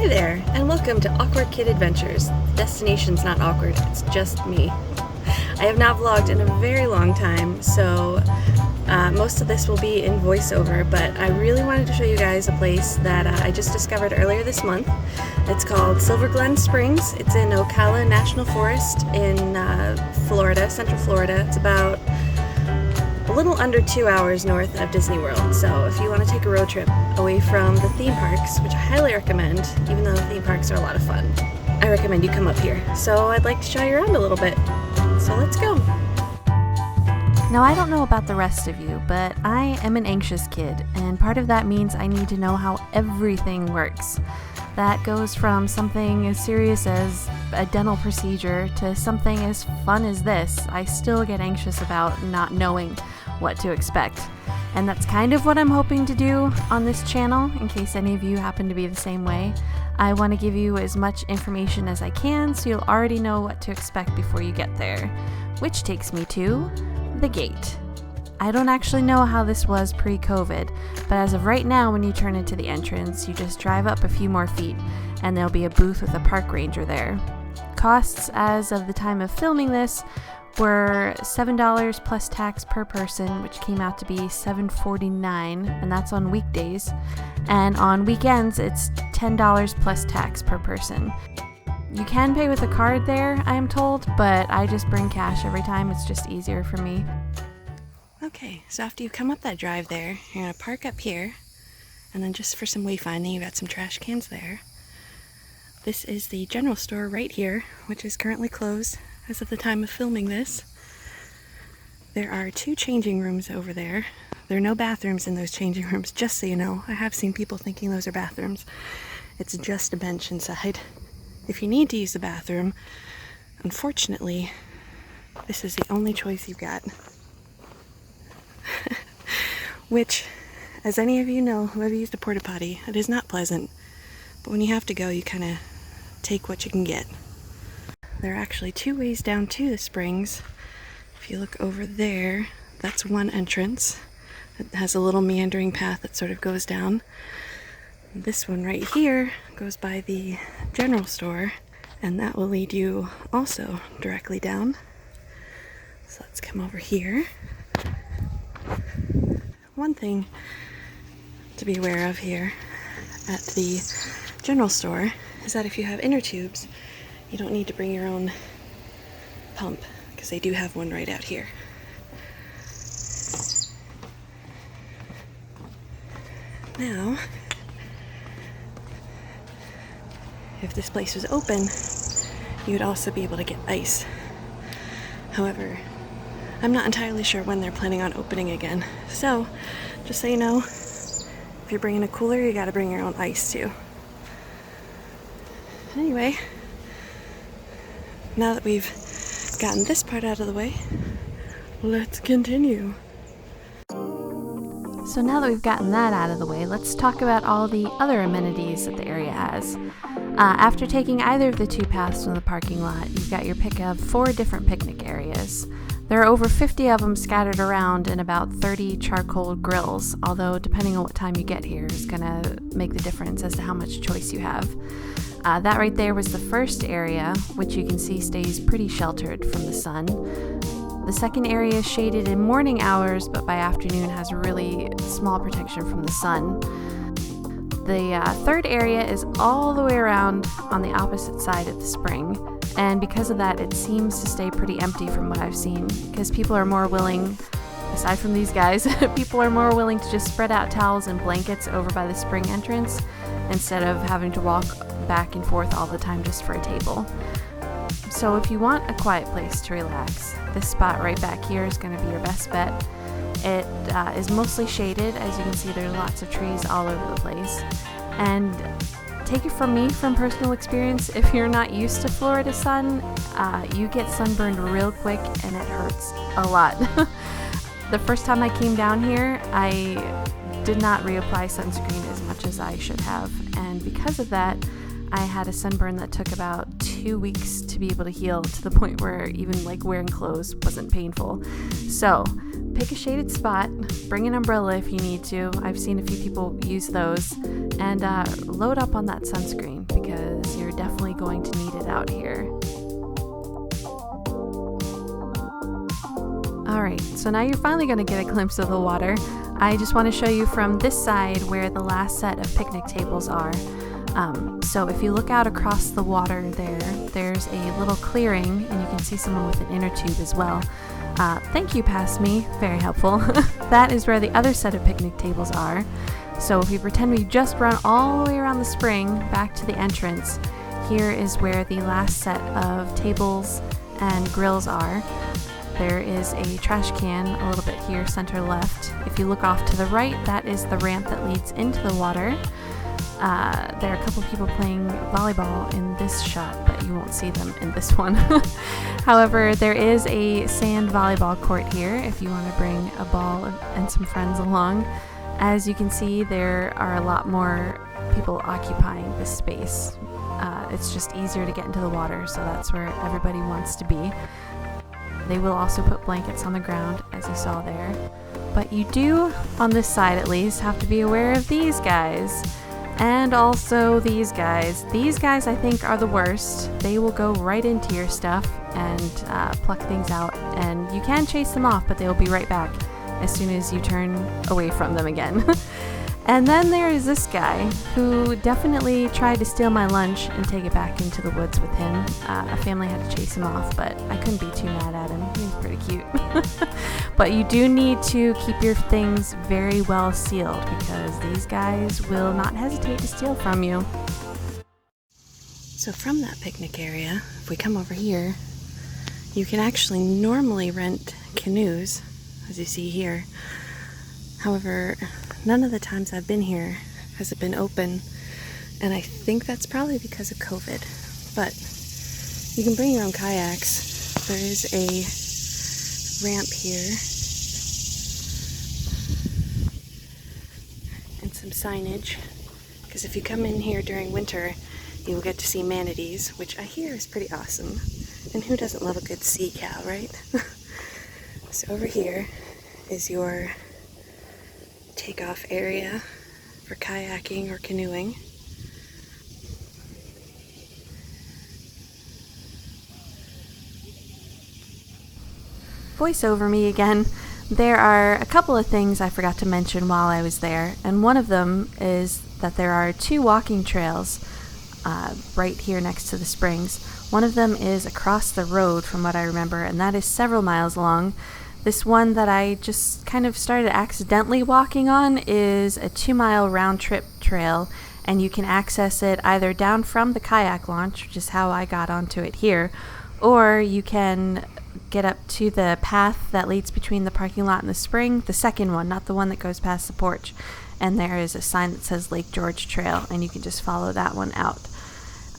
Hi there, and welcome to Awkward Kid Adventures. The destination's not awkward, it's just me. I have not vlogged in a very long time, so most of this will be in voiceover, but I really wanted to show you guys a place that I just discovered earlier this month. It's called Silver Glen Springs. It's in Ocala National Forest in Florida, Central Florida. It's about a little under 2 hours north of Disney World, so if you want to take a road trip away from the theme parks, which I highly recommend, even though the theme parks are a lot of fun, I recommend you come up here. So I'd like to show you around a little bit. So let's go. Now, I don't know about the rest of you, but I am an anxious kid, and part of that means I need to know how everything works. That goes from something as serious as a dental procedure to something as fun as this. I still get anxious about not knowing what to expect. And that's kind of what I'm hoping to do on this channel, in case any of you happen to be the same way. I want to give you as much information as I can so you'll already know what to expect before you get there. Which takes me to the gate. I don't actually know how this was pre-COVID, but as of right now, when you turn into the entrance, you just drive up a few more feet and there'll be a booth with a park ranger there. Costs as of the time of filming this were $7 plus tax per person, which came out to be $7.49, and that's on weekdays. And on weekends, it's $10 plus tax per person. You can pay with a card there, I am told, but I just bring cash every time. It's just easier for me. Okay, so after you come up that drive there, you're going to park up here, and then just for some wayfinding, you've got some trash cans there. This is the general store right here, which is currently closed as of the time of filming this. There are 2 changing rooms over there. There are no bathrooms in those changing rooms, just so you know. I have seen people thinking those are bathrooms. It's just a bench inside. If you need to use the bathroom, unfortunately, this is the only choice you've got. Which, as any of you know who have used a porta potty, it is not pleasant. But when you have to go, you kind of take what you can get. There are actually 2 ways down to the springs. If you look over there, that's one entrance. It has a little meandering path that sort of goes down. This one right here goes by the general store, and that will lead you also directly down. So let's come over here. One thing to be aware of here at the general store is that if you have inner tubes, you don't need to bring your own pump, because they do have one right out here. Now, if this place was open, you would also be able to get ice. However, I'm not entirely sure when they're planning on opening again. So, just so you know, if you're bringing a cooler, you gotta bring your own ice too. Anyway, now that we've gotten this part out of the way, let's continue. So now that we've gotten that out of the way, let's talk about all the other amenities that the area has. After taking either of the 2 paths from the parking lot, you've got your pick of 4 different picnic areas. There are over 50 of them scattered around and about 30 charcoal grills, although depending on what time you get here is going to make the difference as to how much choice you have. That right there was the first area, which you can see stays pretty sheltered from the sun. The second area is shaded in morning hours, but by afternoon has really small protection from the sun. The third area is all the way around on the opposite side of the spring, and because of that, it seems to stay pretty empty from what I've seen, because people are more willing, aside from these guys, people are more willing to just spread out towels and blankets over by the spring entrance instead of having to walk back and forth all the time just for a table. So if you want a quiet place to relax, this spot right back here is going to be your best bet. It is mostly shaded. As you can see, there's lots of trees all over the place. And take it from me, from personal experience, if you're not used to Florida sun, you get sunburned real quick and it hurts a lot. The first time I came down here, I did not reapply sunscreen as much as I should have. And because of that, I had a sunburn that took about 2 weeks to be able to heal, to the point where even like wearing clothes wasn't painful. So pick a shaded spot, bring an umbrella if you need to. I've seen a few people use those, and load up on that sunscreen because you're definitely going to need it out here. Alright, so now you're finally going to get a glimpse of the water. I just want to show you from this side where the last set of picnic tables are. So if you look out across the water there's a little clearing, and you can see someone with an inner tube as well. Thank you, past me. Very helpful. That is where the other set of picnic tables are. So if you pretend we just run all the way around the spring back to the entrance, here is where the last set of tables and grills are. There is a trash can a little bit here, center left. If you look off to the right, that is the ramp that leads into the water. There are a couple people playing volleyball in this shot, but you won't see them in this one. However, there is a sand volleyball court here if you want to bring a ball and some friends along. As you can see, there are a lot more people occupying this space. It's just easier to get into the water, so that's where everybody wants to be. They will also put blankets on the ground, as you saw there. But you do, on this side at least, have to be aware of these guys. And also these guys. These guys, I think, are the worst. They will go right into your stuff and pluck things out. And you can chase them off, but they will be right back as soon as you turn away from them again. And then there is this guy who definitely tried to steal my lunch and take it back into the woods with him. A family had to chase him off, but I couldn't be too mad at him. He was pretty cute. But you do need to keep your things very well sealed because these guys will not hesitate to steal from you. So from that picnic area, if we come over here, you can actually normally rent canoes, as you see here. However, none of the times I've been here has it been open, and I think that's probably because of COVID. But you can bring your own kayaks. There is a ramp here and some signage, because if you come in here during winter, you will get to see manatees, which I hear is pretty awesome. And who doesn't love a good sea cow, right? So over here is your takeoff area for kayaking or canoeing. Voice over me again. There are a couple of things I forgot to mention while I was there, and one of them is that there are 2 walking trails right here next to the springs. One of them is across the road from what I remember, and that is several miles long. This one that I just kind of started accidentally walking on is a 2-mile round-trip trail, and you can access it either down from the kayak launch, which is how I got onto it here, or you can get up to the path that leads between the parking lot and the spring, the second one, not the one that goes past the porch. And there is a sign that says Lake George Trail, and you can just follow that one out.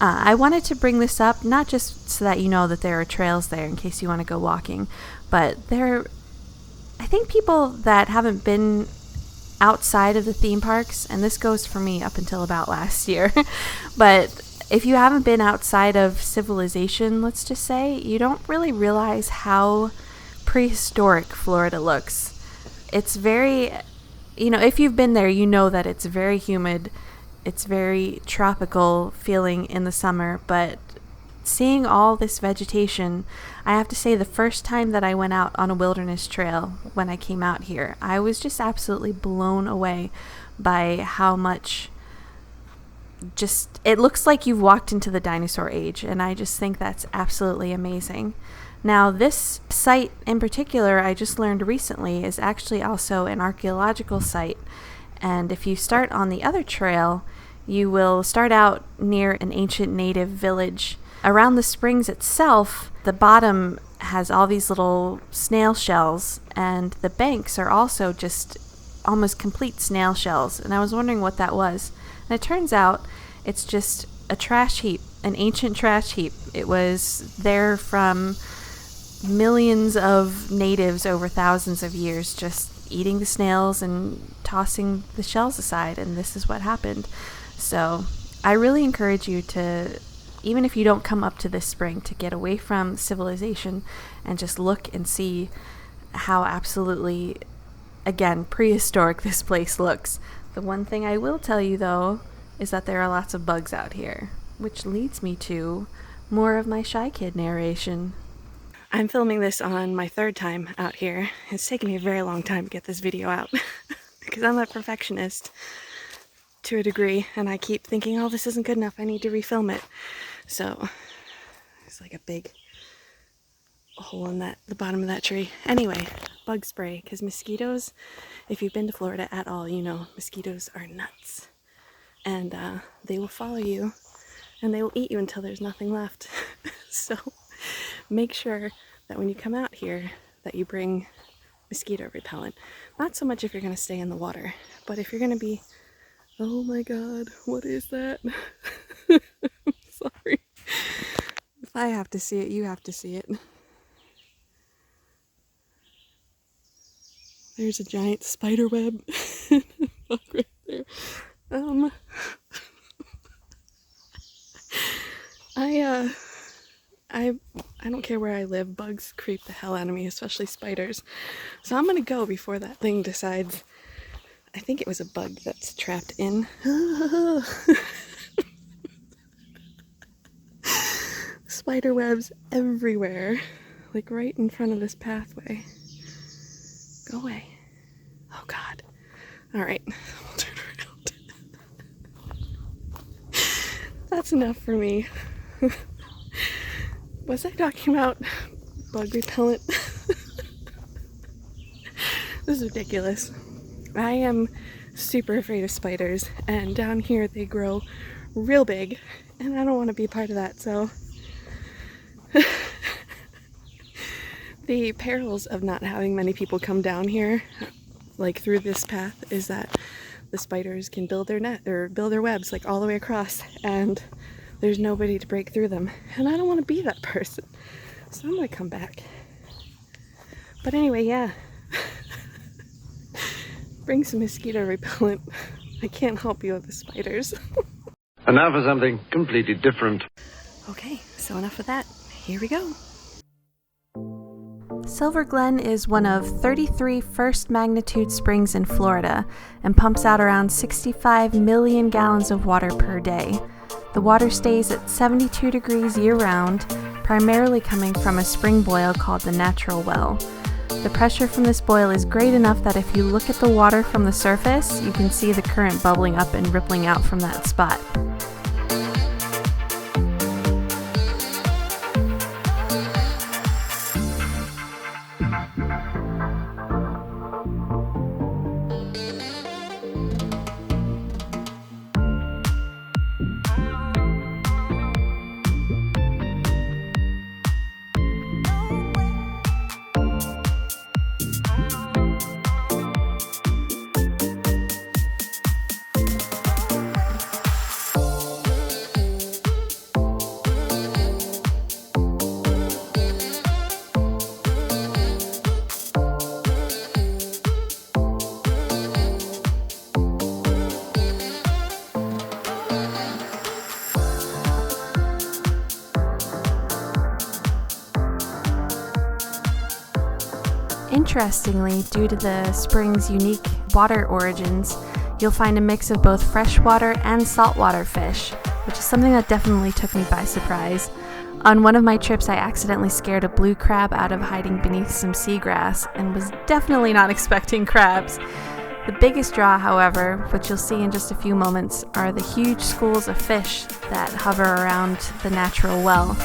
I wanted to bring this up, not just so that you know that there are trails there in case you want to go walking, but I think people that haven't been outside of the theme parks, and this goes for me up until about last year, but if you haven't been outside of civilization, let's just say, you don't really realize how prehistoric Florida looks. It's very, if you've been there, you know that it's very humid. It's very tropical feeling in the summer, but seeing all this vegetation, I have to say the first time that I went out on a wilderness trail when I came out here, I was just absolutely blown away by how much it looks like you've walked into the dinosaur age, and I just think that's absolutely amazing. Now, this site in particular, I just learned recently, is actually also an archaeological site, and if you start on the other trail, you will start out near an ancient native village. Around the springs itself, the bottom has all these little snail shells, and the banks are also just almost complete snail shells, and I was wondering what that was. And it turns out it's just a trash heap, an ancient trash heap. It was there from millions of natives over thousands of years, just eating the snails and tossing the shells aside, and this is what happened. So I really encourage you to, even if you don't come up to this spring, to get away from civilization and just look and see how absolutely, again, prehistoric this place looks. The one thing I will tell you, though, is that there are lots of bugs out here, which leads me to more of my Shy Kid narration. I'm filming this on my third time out here. It's taken me a very long time to get this video out because I'm a perfectionist to a degree, and I keep thinking, oh, this isn't good enough, I need to refilm it. So there's like a big hole in the bottom of that tree. Anyway, bug spray, because mosquitoes, if you've been to Florida at all, you know mosquitoes are nuts, and they will follow you and they will eat you until there's nothing left. So make sure that when you come out here that you bring mosquito repellent. Not so much if you're going to stay in the water, but if you're going to be, oh my god, what is that? Sorry. If I have to see it, you have to see it. There's a giant spider web right there. I don't care where I live, bugs creep the hell out of me, especially spiders. So I'm gonna go before that thing decides. I think it was a bug that's trapped in. Spider webs everywhere, like right in front of this pathway. Go away. Oh god. Alright, we'll turn around. That's enough for me. Was I talking about bug repellent? This is ridiculous. I am super afraid of spiders, and down here they grow real big, and I don't want to be part of that, so the perils of not having many people come down here, like through this path, is that the spiders can build their net or build their webs like all the way across, and there's nobody to break through them, and I don't want to be that person, so I'm gonna come back. But anyway, yeah. Bring some mosquito repellent. I can't help you with the spiders. And now for something completely different. Okay, so enough of that. Here we go. Silver Glen is one of 33 first magnitude springs in Florida and pumps out around 65 million gallons of water per day. The water stays at 72 degrees year-round, primarily coming from a spring boil called the natural well. The pressure from this boil is great enough that if you look at the water from the surface, you can see the current bubbling up and rippling out from that spot. Interestingly, due to the spring's unique water origins, you'll find a mix of both freshwater and saltwater fish, which is something that definitely took me by surprise. On one of my trips, I accidentally scared a blue crab out of hiding beneath some seagrass and was definitely not expecting crabs. The biggest draw, however, which you'll see in just a few moments, are the huge schools of fish that hover around the natural well.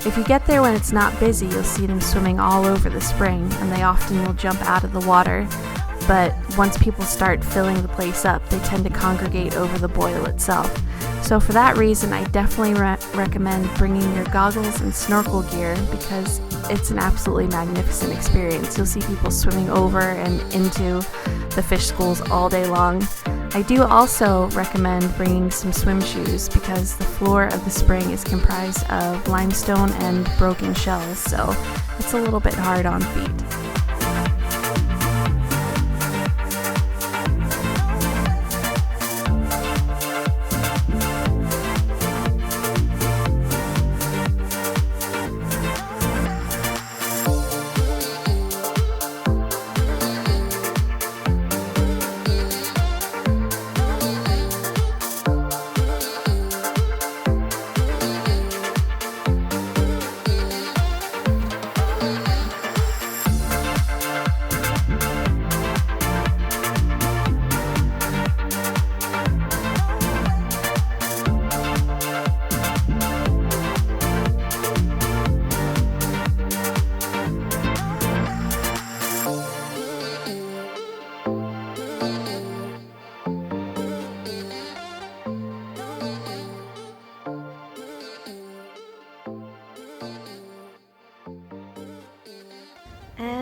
If you get there when it's not busy, you'll see them swimming all over the spring, and they often will jump out of the water. But once people start filling the place up, they tend to congregate over the boil itself. So for that reason, I definitely recommend bringing your goggles and snorkel gear, because it's an absolutely magnificent experience. You'll see people swimming over and into the fish schools all day long. I do also recommend bringing some swim shoes, because the floor of the spring is comprised of limestone and broken shells, so it's a little bit hard on feet.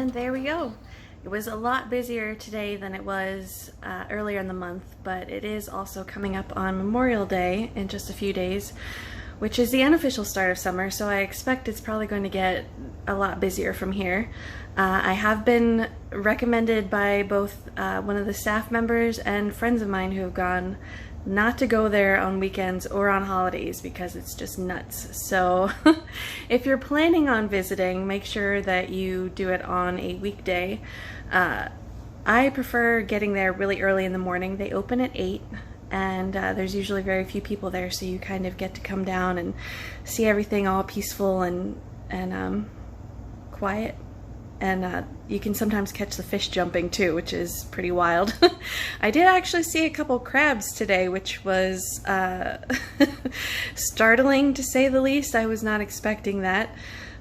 And there we go. It was a lot busier today than it was earlier in the month, but it is also coming up on Memorial Day in just a few days, which is the unofficial start of summer, so I expect it's probably going to get a lot busier from here. I have been recommended by both one of the staff members and friends of mine who have gone not to go there on weekends or on holidays because it's just nuts. So if you're planning on visiting, make sure that you do it on a weekday. I prefer getting there really early in the morning. They open at 8 and there's usually very few people there, so you kind of get to come down and see everything all peaceful and quiet. And you can sometimes catch the fish jumping too, which is pretty wild. I did actually see a couple crabs today, which was startling to say the least. I was not expecting that.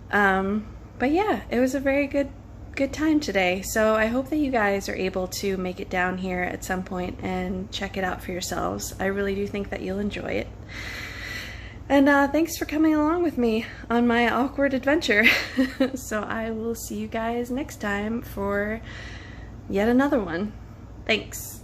But yeah, it was a very good time today. So I hope that you guys are able to make it down here at some point and check it out for yourselves. I really do think that you'll enjoy it. And thanks for coming along with me on my awkward adventure. So I will see you guys next time for yet another one. Thanks.